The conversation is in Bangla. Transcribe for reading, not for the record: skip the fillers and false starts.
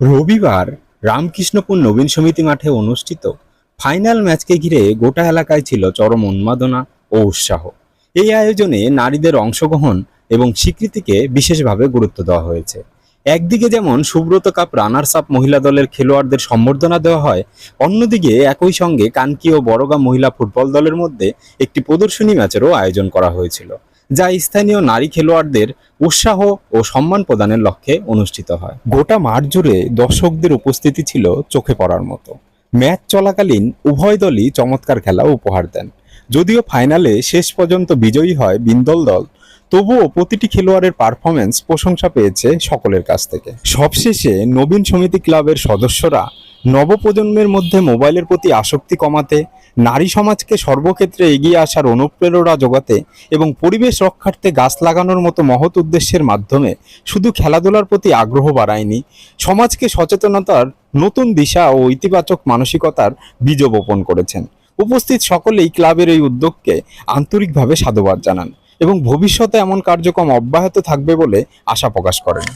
রবিবার রামকৃষ্ণপুর নবীন সমিতি মাঠে অনুষ্ঠিত ফাইনাল ম্যাচকে ঘিরে গোটা এলাকায় ছিল চরম উন্মাদনা ও উৎসাহ। এই আয়োজনে নারীদের অংশগ্রহণ এবং স্বীকৃতিকে বিশেষভাবে গুরুত্ব দেওয়া হয়েছে। একদিকে যেমন সুব্রত কাপ রানার্স আপ মহিলা দলের খেলোয়াড়দের সম্বর্ধনা দেওয়া হয়, অন্যদিকে একই সঙ্গে কানকি ও বড়গাঁ মহিলা ফুটবল দলের মধ্যে একটি প্রদর্শনী ম্যাচেরও আয়োজন করা হয়েছিল, যা স্থানীয় নারী খেলোয়াড়দের উৎসাহ ও সম্মান প্রদানের লক্ষ্যে অনুষ্ঠিত হয়। গোটা মাঠ জুড়ে দর্শকদের উপস্থিতি ছিল চোখে পড়ার মতো। ম্যাচ চলাকালীন উভয় দলই চমৎকার খেলা উপহার দেন। যদিও ফাইনালে শেষ পর্যন্ত বিজয়ী হয় বিন্দল দল, তবুও প্রতিটি খেলোয়াড়ের পারফরমেন্স প্রশংসা পেয়েছে সকলের কাছ থেকে। সবশেষে নবীন সমিতি ক্লাবের সদস্যরা নবপ্রজন্মের মধ্যে মোবাইলের প্রতি আসক্তি কমাতে, নারী সমাজকে সর্বক্ষেত্রে এগিয়ে আসার অনুপ্রেরণা যোগাতে এবং পরিবেশ রক্ষার্থে গাছ লাগানোর মতো মহৎ উদ্দেশ্যের মাধ্যমে শুধু খেলাধুলার প্রতি আগ্রহ বাড়ায়নি, সমাজকে সচেতনতার নতুন দিশা ও ইতিবাচক মানসিকতার বীজ বপন করেছেন। উপস্থিত সকলেই ক্লাবের এই উদ্যোগকে আন্তরিকভাবে সাধুবাদ জানান এবং ভবিষ্যতে এমন কার্যক্রম অব্যাহত থাকবে বলে আশা প্রকাশ করেন।